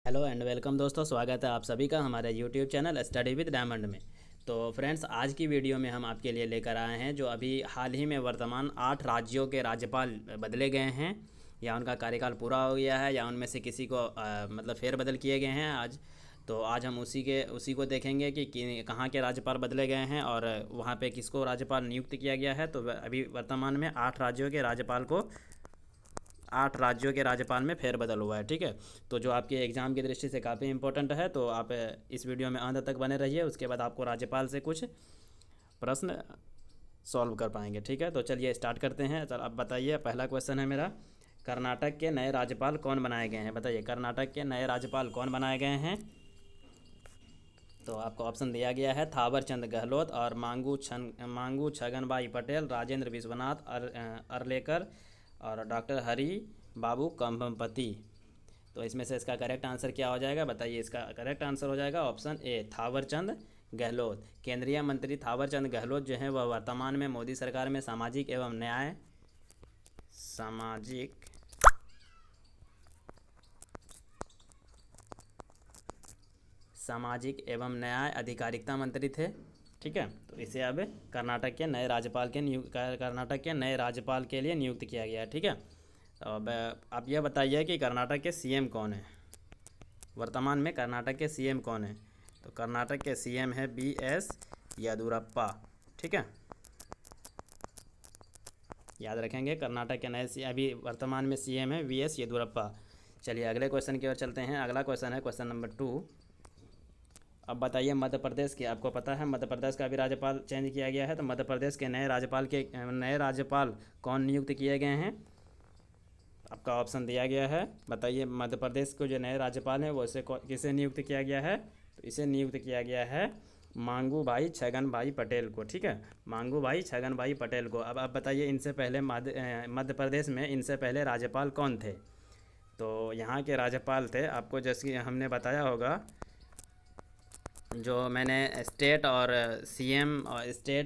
Hello and welcome दोस्तों, स्वागत है आप सभी का हमारे YouTube channel study with diamond में। तो फ्रेंड्स, आज की वीडियो में हम आपके लिए लेकर आए हैं जो अभी हाल ही में वर्तमान 8 राज्यों के राज्यपाल बदले गए हैं, या उनका कार्यकाल पूरा हो गया है, या उनमें से किसी को मतलब फेरबदल किए गए हैं आज। तो आज हम उसी को देखेंगे कि कहाँ के राज्यपाल बदले गए हैं और वहाँ पे किसको राज्यपाल नियुक्त किया गया है। तो अभी वर्तमान में 8 राज्यों के राज्यपाल में फेरबदल हुआ है। ठीक है, तो जो आपके एग्ज़ाम की दृष्टि से काफ़ी इंपॉर्टेंट है, तो आप इस वीडियो में अंत तक बने रहिए। उसके बाद आपको राज्यपाल से कुछ प्रश्न सॉल्व कर पाएंगे। ठीक है, तो चलिए स्टार्ट करते हैं। चल अब बताइए, पहला क्वेश्चन है मेरा, कर्नाटक के नए राज्यपाल कौन बनाए गए हैं? बताइए, कर्नाटक के नए राज्यपाल कौन बनाए गए हैं? तो आपको ऑप्शन दिया गया है थावर चंद गहलोत और मांगू छगनभाई पटेल, राजेंद्र विश्वनाथ अरलेकर और डॉक्टर हरि बाबू कंभमपति। तो इसमें से इसका करेक्ट आंसर क्या हो जाएगा? बताइए, इसका करेक्ट आंसर हो जाएगा ऑप्शन ए, थावरचंद गहलोत। केंद्रीय मंत्री थावरचंद गहलोत जो हैं वह वर्तमान में मोदी सरकार में सामाजिक एवं न्याय अधिकारिता मंत्री थे। ठीक है, तो इसे अब कर्नाटक के नए राज्यपाल के लिए नियुक्त किया गया है। ठीक है, तो अब आप यह बताइए कि कर्नाटक के सीएम कौन है? वर्तमान में कर्नाटक के सीएम कौन है? तो कर्नाटक के सीएम है BS येदियुरप्पा। ठीक है, याद रखेंगे, कर्नाटक के नए अभी वर्तमान में सीएम है BS येदियुरप्पा। चलिए अगले क्वेश्चन की ओर चलते हैं। अगला क्वेश्चन है क्वेश्चन नंबर 2। अब बताइए, मध्य प्रदेश के, आपको पता है मध्य प्रदेश का भी राज्यपाल चेंज किया गया है, तो मध्य प्रदेश के नए राज्यपाल कौन नियुक्त किए गए हैं? आपका ऑप्शन दिया गया है। बताइए, मध्य प्रदेश को जो नए राज्यपाल हैं वो इसे किसे नियुक्त किया गया है? तो इसे नियुक्त किया गया है मांगू भाई छगन भाई पटेल को। ठीक है, मांगू भाई छगन भाई पटेल को। अब आप बताइए, इनसे पहले मध्य प्रदेश में इनसे पहले राज्यपाल कौन थे? तो यहाँ के राज्यपाल थे, आपको जैसे हमने बताया होगा, जो मैंने स्टेट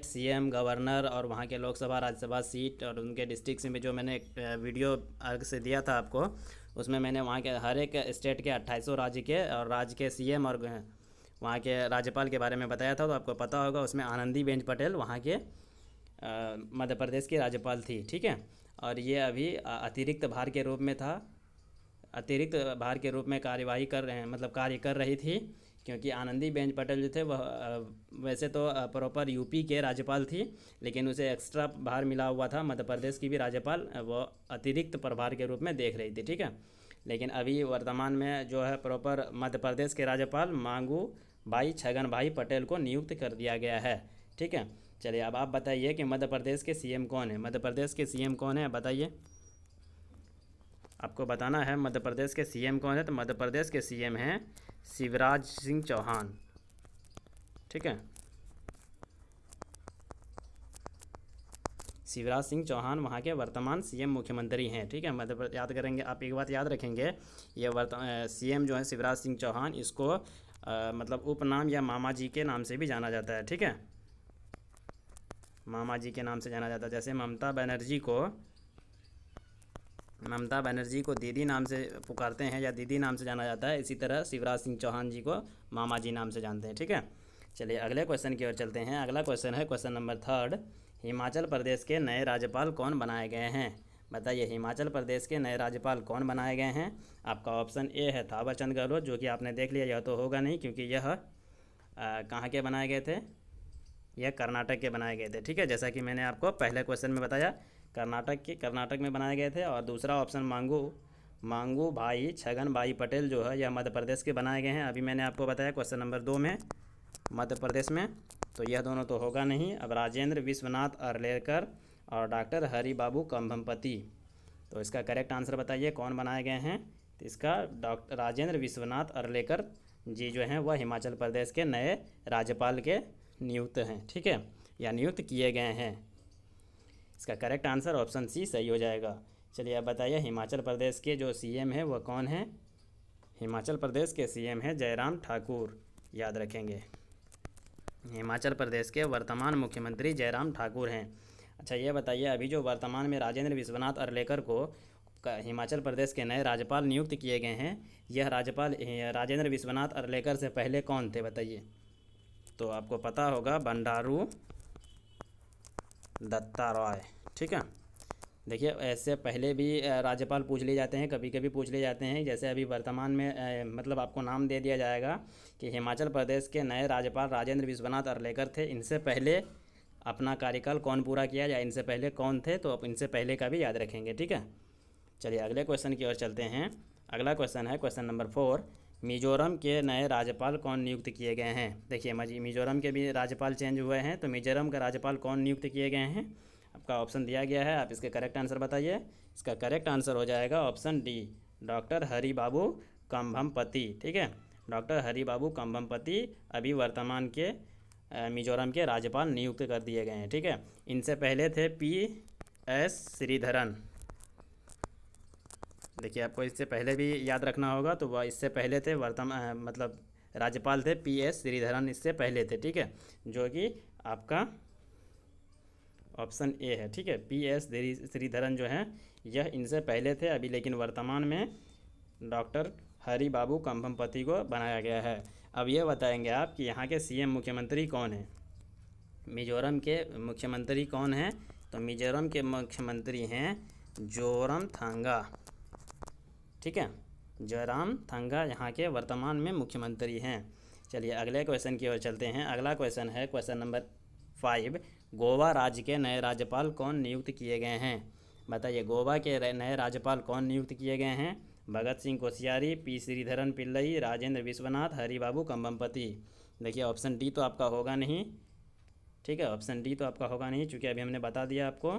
सीएम गवर्नर और वहाँ के लोकसभा राज्यसभा सीट और उनके डिस्ट्रिक्ट में जो मैंने वीडियो अलग से दिया था आपको, उसमें मैंने वहाँ के हर एक स्टेट के 2800 राज्य के और राज्य के सीएम और वहाँ के राज्यपाल के बारे में बताया था। तो आपको पता होगा, उसमें आनंदीबेन पटेल वहाँ के मध्य प्रदेश की राज्यपाल थी। ठीक है, और ये अभी अतिरिक्त भार के रूप में कार्यवाही कर रहे हैं, मतलब कार्य कर रही थी, क्योंकि आनंदीबेन पटेल जो थे वह वैसे तो प्रॉपर यूपी के राज्यपाल थी, लेकिन उसे एक्स्ट्रा भार मिला हुआ था मध्य प्रदेश की भी राज्यपाल, वो अतिरिक्त प्रभार के रूप में देख रही थी। ठीक है, लेकिन अभी वर्तमान में जो है प्रॉपर मध्य प्रदेश के राज्यपाल मांगू भाई छगन भाई पटेल को नियुक्त कर दिया गया है। ठीक है, चलिए अब आप बताइए कि मध्य प्रदेश के सीएम कौन है? मध्य प्रदेश के सीएम कौन है, बताइए। आपको बताना है मध्य प्रदेश के सीएम कौन है। तो मध्य प्रदेश के सीएम हैं शिवराज सिंह चौहान। ठीक है, शिवराज सिंह चौहान वहाँ के वर्तमान सीएम मुख्यमंत्री हैं। ठीक है, याद करेंगे आप, एक बात याद रखेंगे, ये सीएम जो है शिवराज सिंह चौहान, इसको मतलब उपनाम या मामा जी के नाम से भी जाना जाता है। ठीक है, मामा जी के नाम से जाना जाता है। जैसे ममता बनर्जी को दीदी नाम से पुकारते हैं या दीदी नाम से जाना जाता है, इसी तरह शिवराज सिंह चौहान जी को मामा जी नाम से जानते हैं। ठीक है, चलिए अगले क्वेश्चन की ओर चलते हैं। अगला क्वेश्चन है क्वेश्चन नंबर 3। हिमाचल प्रदेश के नए राज्यपाल कौन बनाए गए हैं? बताइए, हिमाचल प्रदेश के नए राज्यपाल कौन बनाए गए हैं? आपका ऑप्शन ए है थावरचंद गहलोत, जो कि आपने देख लिया, यह तो होगा नहीं, क्योंकि यह कहाँ के बनाए गए थे? यह कर्नाटक के बनाए गए थे। ठीक है, जैसा कि मैंने आपको पहले क्वेश्चन में बताया, कर्नाटक में बनाए गए थे। और दूसरा ऑप्शन मांगू भाई छगन भाई पटेल जो है, यह मध्य प्रदेश के बनाए गए हैं। अभी मैंने आपको बताया क्वेश्चन नंबर 2 में मध्य प्रदेश में, तो यह दोनों तो होगा नहीं। अब राजेंद्र विश्वनाथ अरलेकर और डॉक्टर हरि बाबू कंभमपति, तो इसका करेक्ट आंसर बताइए, कौन बनाए गए हैं? तो इसका डॉक्टर राजेंद्र विश्वनाथ अरलेकर जी जो हैं वह हिमाचल प्रदेश के नए राज्यपाल के नियुक्त हैं। ठीक है, या नियुक्त किए गए हैं। इसका करेक्ट आंसर ऑप्शन सी सही हो जाएगा। चलिए अब बताइए, हिमाचल प्रदेश के जो सीएम है वह कौन है? हिमाचल प्रदेश के सीएम है जयराम ठाकुर। याद रखेंगे, हिमाचल प्रदेश के वर्तमान मुख्यमंत्री जयराम ठाकुर हैं। अच्छा, ये बताइए, अभी जो वर्तमान में राजेंद्र विश्वनाथ अरलेकर को हिमाचल प्रदेश के नए राज्यपाल नियुक्त किए गए हैं, यह राज्यपाल राजेंद्र विश्वनाथ अर्लेकर से पहले कौन थे बताइए। तो आपको पता होगा बंडारू दत्तारॉय। ठीक है, देखिए ऐसे पहले भी राज्यपाल पूछ लिए जाते हैं, कभी कभी पूछ लिए जाते हैं। जैसे अभी वर्तमान में मतलब आपको नाम दे दिया जाएगा कि हिमाचल प्रदेश के नए राज्यपाल राजेंद्र विश्वनाथ अर्लेकर थे, इनसे पहले अपना कार्यकाल कौन पूरा किया या इनसे पहले कौन थे, तो आप इनसे पहले का भी याद रखेंगे। ठीक है, चलिए अगले क्वेश्चन की ओर चलते हैं। अगला क्वेश्चन है क्वेश्चन नंबर 4, मिजोरम के नए राज्यपाल कौन नियुक्त किए गए हैं। देखिए मिजोरम के भी राज्यपाल चेंज हुए हैं, तो मिजोरम का राज्यपाल कौन नियुक्त किए गए हैं, आपका ऑप्शन दिया गया है, आप इसके करेक्ट आंसर बताइए। इसका करेक्ट आंसर हो जाएगा ऑप्शन डी, डॉक्टर हरि बाबू कंभमपति। ठीक है, डॉक्टर हरि बाबू कंभमपति अभी वर्तमान के मिजोरम के राज्यपाल नियुक्त कर दिए गए हैं। ठीक है, इनसे पहले थे PS श्रीधरन। देखिए आपको इससे पहले भी याद रखना होगा, तो वह इससे पहले थे वर्तमान मतलब राज्यपाल थे PS श्रीधरन, इससे पहले थे। ठीक है, जो कि आपका ऑप्शन ए है। ठीक है, PS श्रीधरन जो हैं यह इनसे पहले थे अभी, लेकिन वर्तमान में डॉक्टर हरि बाबू कंभमपति को बनाया गया है। अब ये बताएंगे आप कि यहाँ के CM मुख्यमंत्री कौन है, मिजोरम के मुख्यमंत्री कौन हैं। तो मिजोरम के मुख्यमंत्री हैं जोरमथंगा। ठीक है, जोरमथंगा यहाँ के वर्तमान में मुख्यमंत्री हैं। चलिए अगले क्वेश्चन की ओर चलते हैं। अगला क्वेश्चन है क्वेश्चन नंबर 5, गोवा राज्य के नए राज्यपाल कौन नियुक्त किए गए हैं। बताइए गोवा के नए राज्यपाल कौन नियुक्त किए गए हैं। भगत सिंह कोश्यारी, P श्रीधरन पिल्लई, राजेंद्र विश्वनाथ, हरि बाबू कंभमपति। देखिए ऑप्शन डी तो आपका होगा नहीं। ठीक है, ऑप्शन डी तो आपका होगा नहीं, चूँकि अभी हमने बता दिया आपको।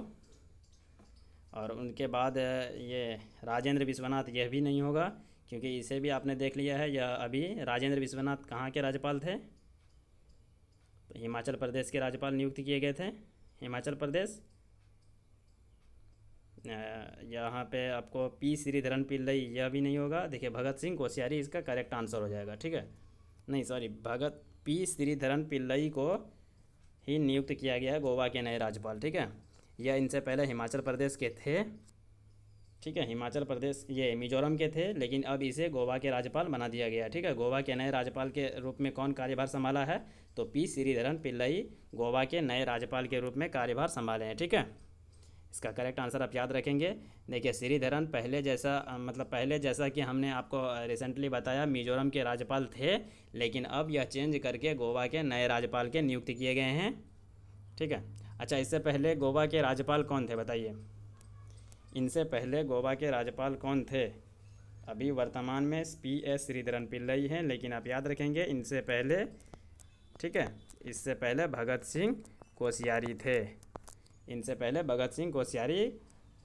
और उनके बाद ये राजेंद्र विश्वनाथ, यह भी नहीं होगा, क्योंकि इसे भी आपने देख लिया है। यह अभी राजेंद्र विश्वनाथ कहाँ के राज्यपाल थे, तो हिमाचल प्रदेश के राज्यपाल नियुक्त किए गए थे। हिमाचल प्रदेश, यहाँ पे आपको P श्रीधरन पिल्लई, यह भी नहीं होगा। देखिए भगत सिंह कोश्यारी इसका करेक्ट आंसर हो जाएगा। ठीक है, नहीं सॉरी, P श्रीधरन पिल्लई को ही नियुक्त किया गया है गोवा के नए राज्यपाल। ठीक है, यह इनसे पहले हिमाचल प्रदेश के थे। ठीक है, हिमाचल प्रदेश ये मिजोरम के थे, लेकिन अब इसे गोवा के राज्यपाल बना दिया गया। ठीक है, गोवा के नए राज्यपाल के रूप में कौन कार्यभार संभाला है, तो P श्रीधरन पिल्लई गोवा के नए राज्यपाल के रूप में कार्यभार संभाले हैं। ठीक है, इसका करेक्ट आंसर आप याद रखेंगे। देखिए श्रीधरन पहले जैसा कि हमने आपको रिसेंटली बताया मिजोरम के राज्यपाल थे, लेकिन अब यह चेंज करके गोवा के नए राज्यपाल के नियुक्त किए गए हैं। ठीक है, अच्छा इससे पहले गोवा के राज्यपाल कौन थे बताइए। इनसे पहले गोवा के राज्यपाल कौन थे, अभी वर्तमान में PS श्रीधरन पिल्लई हैं, लेकिन आप याद रखेंगे इनसे पहले, ठीक है, इससे पहले भगत सिंह कोश्यारी थे। इनसे पहले भगत सिंह कोश्यारी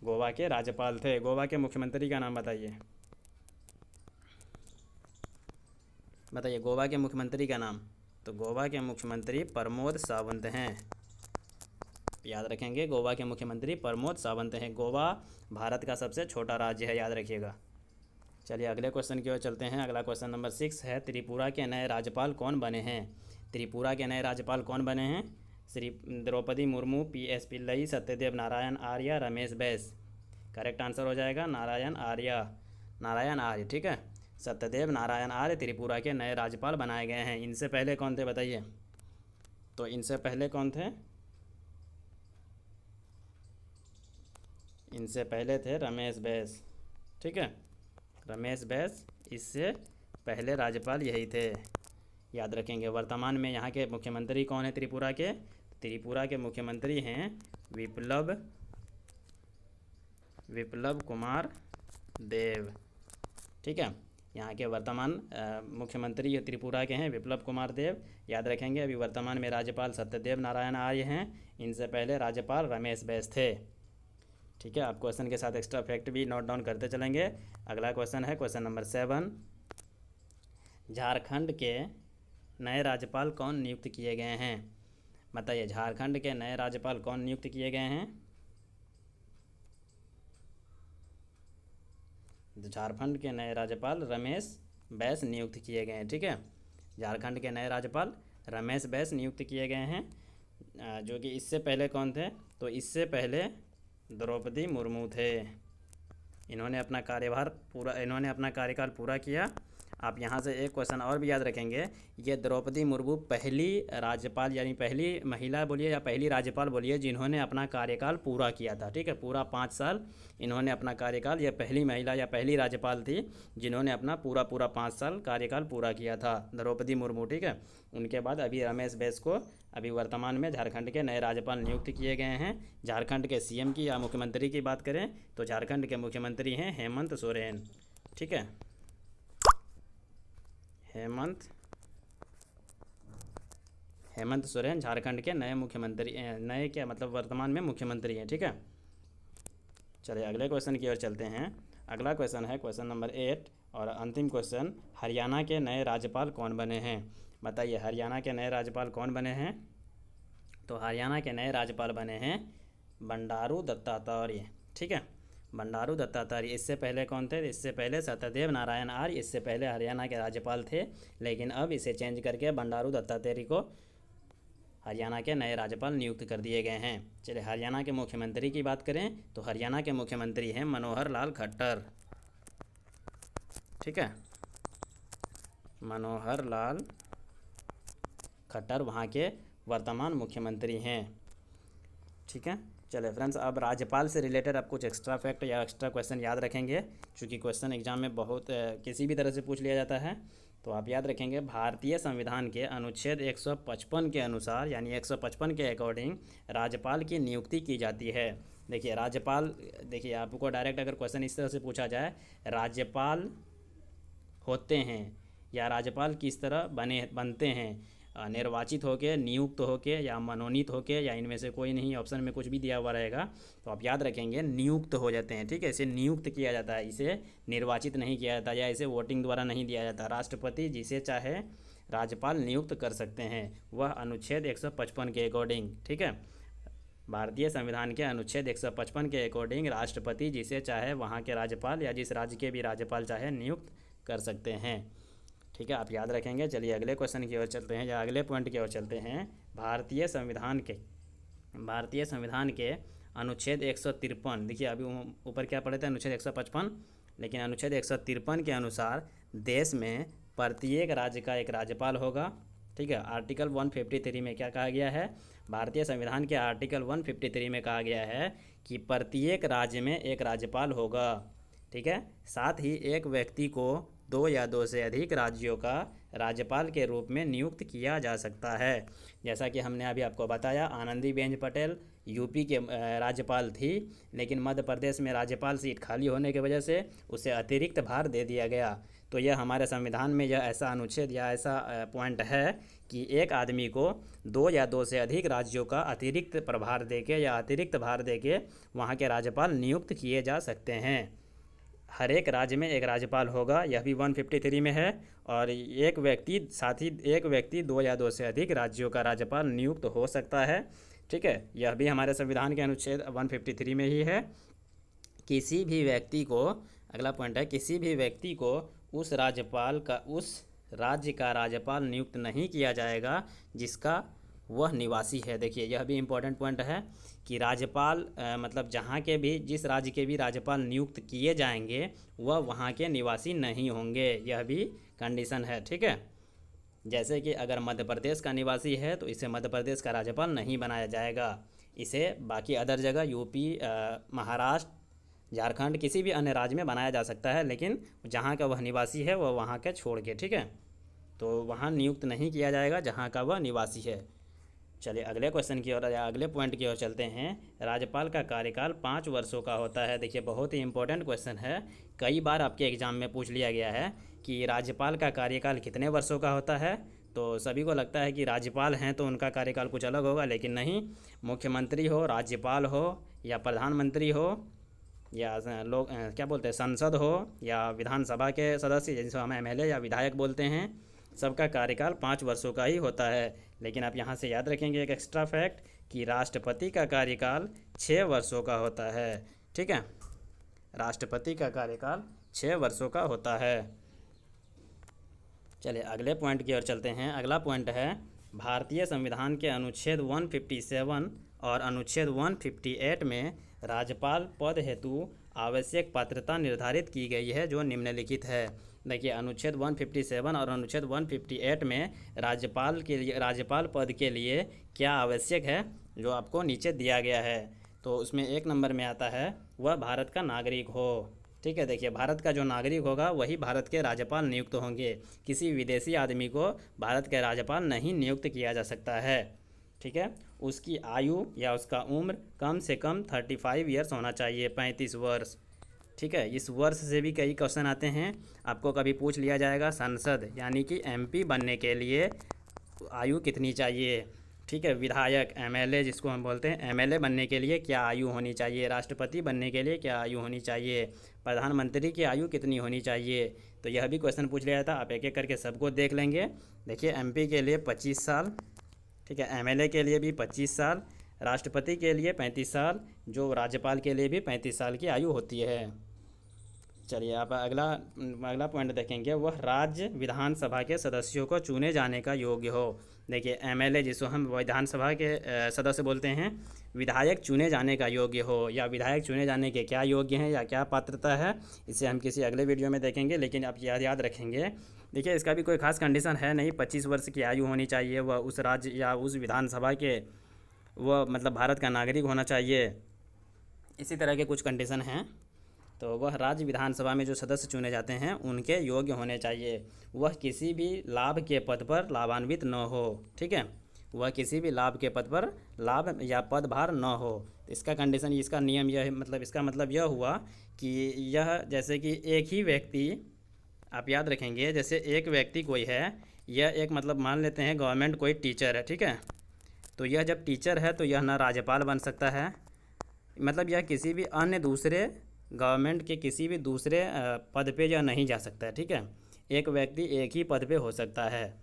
गोवा के राज्यपाल थे। गोवा के मुख्यमंत्री का नाम बताइए, बताइए गोवा के मुख्यमंत्री का नाम। तो गोवा के मुख्यमंत्री प्रमोद सावंत हैं, याद रखेंगे गोवा के मुख्यमंत्री प्रमोद सावंत हैं। गोवा भारत का सबसे छोटा राज्य है, याद रखिएगा। चलिए अगले क्वेश्चन की ओर चलते हैं। अगला क्वेश्चन नंबर 6 है, त्रिपुरा के नए राज्यपाल कौन बने हैं। त्रिपुरा के नए राज्यपाल कौन बने हैं, Shri Draupadi Murmu, PS Pillai, Satyadev Narayan Arya, Ramesh Bais. Correct answer हो जाएगा नारायण आर्य। ठीक है, सत्यदेव नारायण आर्य त्रिपुरा के नए राज्यपाल बनाए गए हैं। इनसे पहले कौन थे बताइए। तो इनसे पहले कौन थे, इनसे पहले थे रमेश बैस। ठीक है, रमेश बैस इससे पहले राज्यपाल यही थे, याद रखेंगे। वर्तमान में यहाँ के मुख्यमंत्री कौन है त्रिपुरा के, त्रिपुरा के मुख्यमंत्री हैं विप्लव कुमार देव। ठीक है, यहाँ के वर्तमान मुख्यमंत्री त्रिपुरा के हैं विप्लव कुमार देव, याद रखेंगे। अभी वर्तमान में राज्यपाल सत्यदेव नारायण आर्य हैं, इनसे पहले राज्यपाल रमेश बैस थे। ठीक है, आप क्वेश्चन के साथ एक्स्ट्रा फैक्ट भी नोट डाउन करते चलेंगे। अगला क्वेश्चन है क्वेश्चन नंबर 7, झारखंड के नए राज्यपाल कौन नियुक्त किए गए हैं। बताइए झारखंड के नए राज्यपाल कौन नियुक्त किए गए हैं। झारखंड के नए राज्यपाल रमेश बैस नियुक्त किए गए हैं। ठीक है, झारखंड के नए राज्यपाल रमेश बैस नियुक्त किए गए हैं, जो कि इससे पहले कौन थे, तो इससे पहले द्रौपदी मुर्मू थे। इन्होंने अपना कार्यकाल पूरा किया। आप यहाँ से एक क्वेश्चन और भी याद रखेंगे, ये द्रौपदी मुर्मू पहली राज्यपाल यानी पहली महिला बोलिए या पहली राज्यपाल बोलिए जिन्होंने अपना कार्यकाल पूरा किया था। ठीक है, पूरा 5 साल इन्होंने अपना कार्यकाल, ये पहली महिला या पहली राज्यपाल थी जिन्होंने अपना पूरा 5 साल कार्यकाल पूरा किया था, द्रौपदी मुर्मू। ठीक है, उनके बाद अभी रमेश बैस को अभी वर्तमान में झारखंड के नए राज्यपाल नियुक्त किए गए हैं। झारखंड के सीएम की या मुख्यमंत्री की बात करें तो झारखंड के मुख्यमंत्री हैं हेमंत सोरेन। ठीक है, हेमंत सोरेन झारखंड के नए मुख्यमंत्री, नए क्या मतलब वर्तमान में मुख्यमंत्री हैं। ठीक है, चलिए अगले क्वेश्चन की ओर चलते हैं। अगला क्वेश्चन है क्वेश्चन नंबर 8 और अंतिम क्वेश्चन, हरियाणा के नए राज्यपाल कौन बने हैं? बताइए हरियाणा के नए राज्यपाल कौन बने हैं? तो हरियाणा के नए राज्यपाल बने हैं बंडारू दत्तात्रेय। ठीक है, बंडारू दत्तात्रेय। इससे पहले कौन थे? इससे पहले सत्यदेव नारायण आर्य इससे पहले हरियाणा के राज्यपाल थे, लेकिन अब इसे चेंज करके बंडारू दत्तात्रेय को हरियाणा के नए राज्यपाल नियुक्त कर दिए गए हैं। चलिए हरियाणा के मुख्यमंत्री की बात करें तो हरियाणा के मुख्यमंत्री हैं मनोहर लाल खट्टर। ठीक है, मनोहर लाल खट्टर वहाँ के वर्तमान मुख्यमंत्री हैं। ठीक है, चलिए फ्रेंड्स, अब राज्यपाल से रिलेटेड आप कुछ एक्स्ट्रा फैक्ट या एक्स्ट्रा क्वेश्चन याद रखेंगे, क्योंकि क्वेश्चन एग्जाम में बहुत किसी भी तरह से पूछ लिया जाता है। तो आप याद रखेंगे भारतीय संविधान के अनुच्छेद 155 के अनुसार यानी 155 के अकॉर्डिंग राज्यपाल की नियुक्ति की जाती है। देखिए राज्यपाल, देखिए आपको डायरेक्ट अगर क्वेश्चन इस तरह से पूछा जाए, राज्यपाल होते हैं या राज्यपाल किस तरह बनते हैं, निर्वाचित होके, नियुक्त होके या मनोनीत होके, या इनमें से कोई नहीं, ऑप्शन में कुछ भी दिया हुआ रहेगा। तो आप याद रखेंगे नियुक्त हो जाते हैं। ठीक है, इसे नियुक्त किया जाता है, इसे निर्वाचित नहीं किया जाता या इसे वोटिंग द्वारा नहीं दिया जाता। राष्ट्रपति जिसे चाहे राज्यपाल नियुक्त कर सकते हैं, वह अनुच्छेद 155 के अकॉर्डिंग। ठीक है, भारतीय संविधान के अनुच्छेद 155 के अकॉर्डिंग राष्ट्रपति जिसे चाहे वहाँ के राज्यपाल या जिस राज्य के भी राज्यपाल चाहे नियुक्त कर सकते हैं। ठीक है, आप याद रखेंगे। चलिए अगले क्वेश्चन की ओर चलते हैं या अगले पॉइंट की ओर चलते हैं। भारतीय संविधान के अनुच्छेद 153, देखिए अभी ऊपर क्या पढ़े थे, अनुच्छेद 155, लेकिन अनुच्छेद 153 के अनुसार देश में प्रत्येक राज्य का एक राज्यपाल होगा। ठीक है, आर्टिकल 153 में क्या कहा गया है? भारतीय संविधान के आर्टिकल 153 में कहा गया है कि प्रत्येक राज्य में एक राज्यपाल होगा। ठीक है, साथ ही एक व्यक्ति को 2 या 2 से अधिक राज्यों का राज्यपाल के रूप में नियुक्त किया जा सकता है। जैसा कि हमने अभी आपको बताया, आनंदीबेन पटेल यूपी के राज्यपाल थी, लेकिन मध्य प्रदेश में राज्यपाल सीट खाली होने की वजह से उसे अतिरिक्त भार दे दिया गया। तो यह हमारे संविधान में यह ऐसा अनुच्छेद या ऐसा पॉइंट है कि एक आदमी को 2 या 2 से अधिक राज्यों का अतिरिक्त प्रभार देके या अतिरिक्त भार देके वहाँ के राज्यपाल नियुक्त किए जा सकते हैं। हर एक राज्य में एक राज्यपाल होगा, यह भी 153 में है। और एक व्यक्ति 2 या 2 से अधिक राज्यों का राज्यपाल नियुक्त हो सकता है। ठीक है, यह भी हमारे संविधान के अनुच्छेद 153 में ही है। किसी भी व्यक्ति को, अगला पॉइंट है, किसी भी व्यक्ति को उस राज्य का राज्यपाल नियुक्त नहीं किया जाएगा जिसका वह निवासी है। देखिए यह भी इम्पोर्टेंट पॉइंट है कि राज्यपाल मतलब जहाँ के भी, जिस राज्य के भी राज्यपाल नियुक्त किए जाएंगे वह वहाँ के निवासी नहीं होंगे, यह भी कंडीशन है। ठीक है, जैसे कि अगर मध्य प्रदेश का निवासी है तो इसे मध्य प्रदेश का राज्यपाल नहीं बनाया जाएगा, इसे बाकी अदर जगह यूपी, महाराष्ट्र, झारखंड, किसी भी अन्य राज्य में बनाया जा सकता है, लेकिन जहाँ का वह निवासी है वह वहाँ के छोड़ के, ठीक है, तो वहाँ नियुक्त नहीं किया जाएगा जहाँ का वह निवासी है। चलिए अगले क्वेश्चन की ओर या अगले पॉइंट की ओर चलते हैं। राज्यपाल का कार्यकाल 5 वर्षों का होता है। देखिए बहुत ही इंपॉर्टेंट क्वेश्चन है, कई बार आपके एग्जाम में पूछ लिया गया है कि राज्यपाल का कार्यकाल कितने वर्षों का होता है। तो सभी को लगता है कि राज्यपाल हैं तो उनका कार्यकाल कुछ अलग होगा, लेकिन नहीं। मुख्यमंत्री हो, राज्यपाल हो या प्रधानमंत्री हो या लोग क्या बोलते हैं, संसद हो या विधानसभा के सदस्य जिनको हम एमएलए या विधायक बोलते हैं, सबका कार्यकाल 5 वर्षों का ही होता है। लेकिन आप यहाँ से याद रखेंगे एक एक्स्ट्रा फैक्ट कि राष्ट्रपति का कार्यकाल 6 वर्षों का होता है। ठीक है, राष्ट्रपति का कार्यकाल 6 वर्षों का होता है। चलिए अगले पॉइंट की ओर चलते हैं। अगला पॉइंट है भारतीय संविधान के अनुच्छेद 157 और अनुच्छेद 158 में राज्यपाल पद हेतु आवश्यक पात्रता निर्धारित की गई है जो निम्नलिखित है। देखिए अनुच्छेद 157 और अनुच्छेद 158 में राज्यपाल पद के लिए क्या आवश्यक है जो आपको नीचे दिया गया है। तो उसमें 1 नंबर में आता है वह भारत का नागरिक हो। ठीक है, देखिए भारत का जो नागरिक होगा वही भारत के राज्यपाल नियुक्त होंगे। किसी विदेशी आदमी को भारत के राज्यपाल नहीं नियुक्त किया जा सकता है। ठीक है, उसकी आयु या उसका उम्र कम से कम 35 ईयर्स होना चाहिए, 35 वर्ष। ठीक है, इस वर्ष से भी कई क्वेश्चन आते हैं, आपको कभी पूछ लिया जाएगा संसद यानी कि एमपी बनने के लिए आयु कितनी चाहिए। ठीक है, विधायक एमएलए जिसको हम बोलते हैं, एमएलए बनने के लिए क्या आयु होनी चाहिए, राष्ट्रपति बनने के लिए क्या आयु होनी चाहिए, प्रधानमंत्री की आयु कितनी होनी चाहिए। तो यह भी क्वेश्चन पूछ लिया था, आप एक एक करके सबको देख लेंगे। देखिए एमपी के लिए 25 साल, ठीक है, एमएलए के लिए भी 25 साल, राष्ट्रपति के लिए 35 साल, जो राज्यपाल के लिए भी 35 साल की आयु होती है। चलिए आप अगला पॉइंट देखेंगे, वह राज्य विधानसभा के सदस्यों को चुने जाने का योग्य हो। देखिए एमएलए जिसको हम विधानसभा के सदस्य बोलते हैं, विधायक चुने जाने का योग्य हो, या विधायक चुने जाने के क्या योग्य हैं या क्या पात्रता है, इसे हम किसी अगले वीडियो में देखेंगे। लेकिन आप याद रखेंगे, देखिए इसका भी कोई खास कंडीशन है नहीं, 25 वर्ष की आयु होनी चाहिए, वह उस राज्य या उस विधानसभा के वह मतलब भारत का नागरिक होना चाहिए, इसी तरह के कुछ कंडीशन हैं। तो वह राज्य विधानसभा में जो सदस्य चुने जाते हैं उनके योग्य होने चाहिए। वह किसी भी लाभ के पद पर लाभान्वित न हो। ठीक है, वह किसी भी लाभ के पद पर लाभ या पदभार न हो। इसका कंडीशन, इसका नियम यह मतलब इसका मतलब यह हुआ कि यह जैसे कि एक ही व्यक्ति, आप याद रखेंगे, जैसे एक व्यक्ति कोई है, यह एक मतलब मान लेते हैं गवर्नमेंट कोई टीचर है। ठीक है, तो यह जब टीचर है तो यह न राज्यपाल बन सकता है, मतलब यह किसी भी अन्य दूसरे गवर्नमेंट के किसी भी दूसरे पद पे यह नहीं जा सकता है। ठीक है, एक व्यक्ति एक ही पद पे हो सकता है,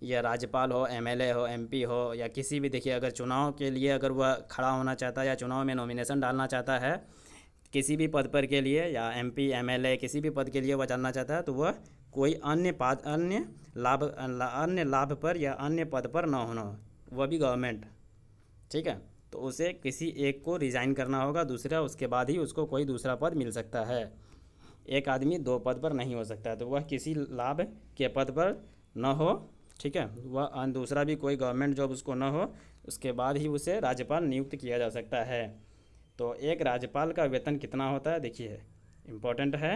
यह राज्यपाल हो, एमएलए हो, एमपी हो, या किसी भी, देखिए अगर चुनाव के लिए अगर वह खड़ा होना चाहता है या चुनाव में नॉमिनेशन डालना चाहता है किसी भी पद पर के लिए, या एमपी एमएलए किसी भी पद के लिए वह जानना चाहता है, तो वह कोई अन्य लाभ पर या अन्य पद पर न होना, वह भी गवर्नमेंट। ठीक है, तो उसे किसी एक को रिज़ाइन करना होगा, दूसरा उसके बाद ही उसको कोई दूसरा पद मिल सकता है। एक आदमी 2 पद पर नहीं हो सकता है, तो वह किसी लाभ के पद पर न हो। ठीक है, वह दूसरा भी कोई गवर्नमेंट जॉब उसको न हो, उसके बाद ही उसे राज्यपाल नियुक्त किया जा सकता है। तो एक राज्यपाल का वेतन कितना होता है, देखिए इम्पोर्टेंट है,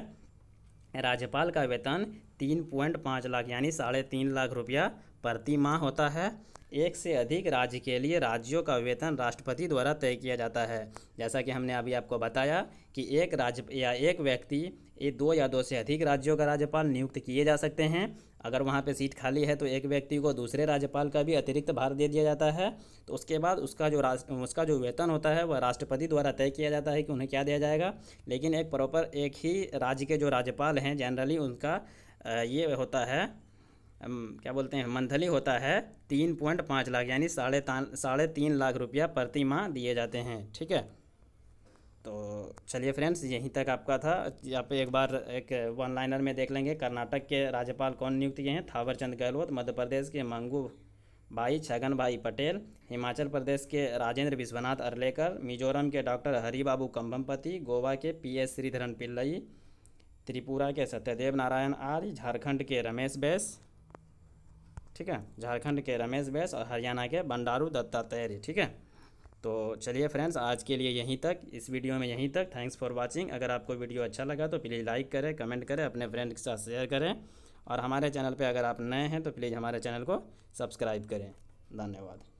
राज्यपाल का वेतन 3.5 लाख यानी 3.5 लाख रुपया प्रति माह होता है। एक से अधिक राज्य के लिए राज्यों का वेतन राष्ट्रपति द्वारा तय किया जाता है। जैसा कि हमने अभी आपको बताया कि एक राज्य या एक व्यक्ति, ये 2 या 2 से अधिक राज्यों का राज्यपाल नियुक्त किए जा सकते हैं। अगर वहाँ पे सीट खाली है तो एक व्यक्ति को दूसरे राज्यपाल का भी अतिरिक्त भार दे दिया जाता है। तो उसके बाद उसका जो वेतन होता है वह राष्ट्रपति द्वारा तय किया जाता है कि उन्हें क्या दिया जाएगा। लेकिन एक प्रॉपर एक ही राज्य के जो राज्यपाल हैं जनरली उनका ये होता है, क्या बोलते हैं, मंथली होता है 3.5 लाख यानी 3.5 लाख रुपया प्रति माह दिए जाते हैं। ठीक है, तो चलिए फ्रेंड्स यहीं तक आपका था। आप एक बार एक वन लाइनर में देख लेंगे, कर्नाटक के राज्यपाल कौन नियुक्त किए हैं, थावर चंद गहलोत, मध्य प्रदेश के मंगू भाई छगन भाई पटेल, हिमाचल प्रदेश के राजेंद्र विश्वनाथ अर्लेकर, मिजोरम के डॉक्टर हरिबाबू कंभमपति, गोवा के PS श्रीधरन पिल्लई, त्रिपुरा के सत्यदेव नारायण आर्य, झारखंड के रमेश बैस, ठीक है, झारखंड के रमेश बैस, और हरियाणा के बंडारू दत्तात्रेय। ठीक है, तो चलिए फ्रेंड्स आज के लिए यहीं तक, इस वीडियो में यहीं तक। Thanks for watching. अगर आपको वीडियो अच्छा लगा तो प्लीज़ लाइक करें, कमेंट करें, अपने फ्रेंड के साथ शेयर करें, और हमारे चैनल पे अगर आप नए हैं तो प्लीज़ हमारे चैनल को सब्सक्राइब करें। धन्यवाद।